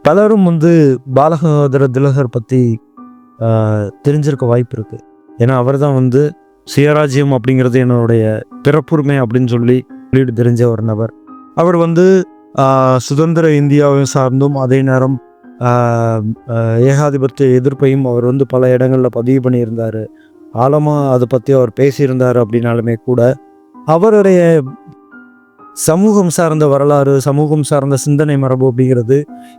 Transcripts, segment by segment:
பலரும் பாலகங்காதர திலகர் பற்றி தெரிஞ்சிருக்க வாய்ப்பு இருக்குது. ஏன்னா அவர் தான் சுயராஜ்யம் அப்படிங்கிறது என்னுடைய பிறப்புரிமை அப்படின்னு சொல்லி தெரிஞ்ச ஒரு நபர். அவர் சுதந்திர இந்தியாவை சார்ந்தும் அதே நேரம் ஏகாதிபத்திய எதிர்ப்பையும் அவர் பல இடங்களில் பதிவு பண்ணியிருந்தார். ஆழமாக அதை பற்றி அவர் பேசியிருந்தார். அப்படின்னாலுமே கூட அவருடைய சமூகம் சார்ந்த வரலாறு, சமூகம் சார்ந்த சிந்தனை மரபு அப்படிங்கிறது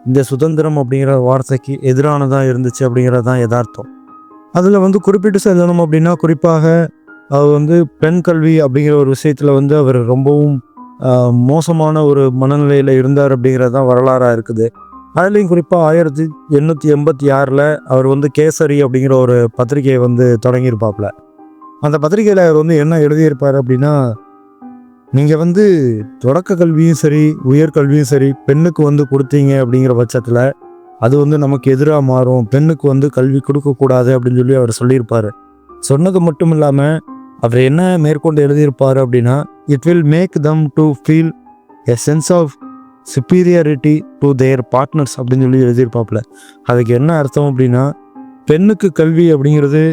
இந்த சுதந்திரம் அப்படிங்கிற வார்த்தைக்கு எதிரானதாக இருந்துச்சு அப்படிங்கிறது தான் யதார்த்தம். அதில் குறிப்பிட்டு சொல்லணும் அப்படின்னா, குறிப்பாக அவர் பெண் கல்வி அப்படிங்கிற ஒரு விஷயத்தில் அவர் ரொம்பவும் மோசமான ஒரு மனநிலையில் இருந்தார் அப்படிங்கிறது தான் வரலாறாக இருக்குது. அதுலேயும் குறிப்பாக 1886 அவர் கேசரி அப்படிங்கிற ஒரு பத்திரிகையை தொடங்கியிருப்பாப்புல. அந்த பத்திரிகையில் அவர் என்ன எழுதியிருப்பார் அப்படின்னா, நீங்கள் தொடக்க கல்வியும் சரி, உயர்கல்வியும் சரி பெண்ணுக்கு கொடுத்தீங்க அப்படிங்கிற பட்சத்தில் அது நமக்கு எதிராக மாறும். பெண்ணுக்கு கல்வி கொடுக்கக்கூடாது அப்படின்னு சொல்லி அவர் சொல்லியிருப்பார். சொன்னது மட்டும் இல்லாமல் அவர் என்ன மேற்கொண்டு எழுதியிருப்பார் அப்படின்னா, it will make them to feel a sense of superiority to their partners அப்படின்னு சொல்லி எழுதியிருப்பாப்புல. அதுக்கு என்ன அர்த்தம் அப்படின்னா, பெண்ணுக்கு கல்வி அப்படிங்கிறது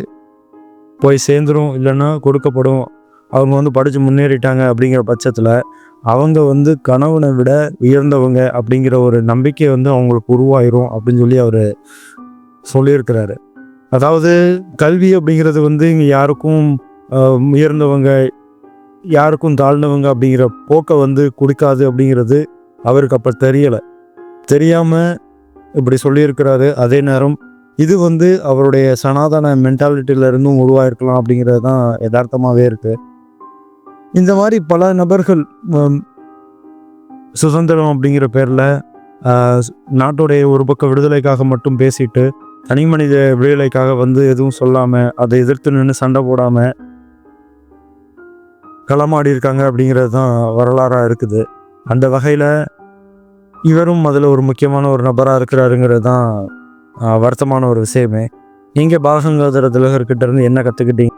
போய் சேர்ந்துடும், இல்லைன்னா கொடுக்கப்படும். அவங்க படித்து முன்னேறிட்டாங்க அப்படிங்கிற பட்சத்தில் அவங்க கணவனை விட உயர்ந்தவங்க அப்படிங்கிற ஒரு நம்பிக்கை அவங்களுக்கு உருவாயிரும் அப்படின்னு சொல்லி அவர் சொல்லியிருக்கிறாரு. அதாவது கல்வி அப்படிங்கிறது இங்கே யாருக்கும் உயர்ந்தவங்க, யாருக்கும் தாழ்ந்தவங்க அப்படிங்கிற போக்கை கொடுக்காது அப்படிங்கிறது அவருக்கு அப்போ தெரியாமல் இப்படி சொல்லியிருக்கிறாரு. அதே நேரம் இது அவருடைய சனாதன மென்டாலிட்டியிலிருந்தும் உருவாயிருக்கலாம் அப்படிங்கிறது தான் யதார்த்தமாகவே இருக்குது. இந்த மாதிரி பல நபர்கள் சுதந்திரம் அப்படிங்கிற பேரில் நாட்டுடைய ஒரு பக்கம் விடுதலைக்காக மட்டும் பேசிட்டு, தனி மனித விடுதலைக்காக எதுவும் சொல்லாமல், அதை எதிர்த்து நின்று சண்டை போடாமல் களமாடி இருக்காங்க அப்படிங்கிறது தான் வரலாறாக இருக்குது. அந்த வகையில் இவரும் அதில் ஒரு முக்கியமான ஒரு நபராக இருக்கிறாருங்கிறது தான் வருத்தமான ஒரு விஷயமே. நீங்கள் பாலகங்காதர திலகர்கிட்ட இருந்து என்ன கற்றுக்கிட்டீங்க?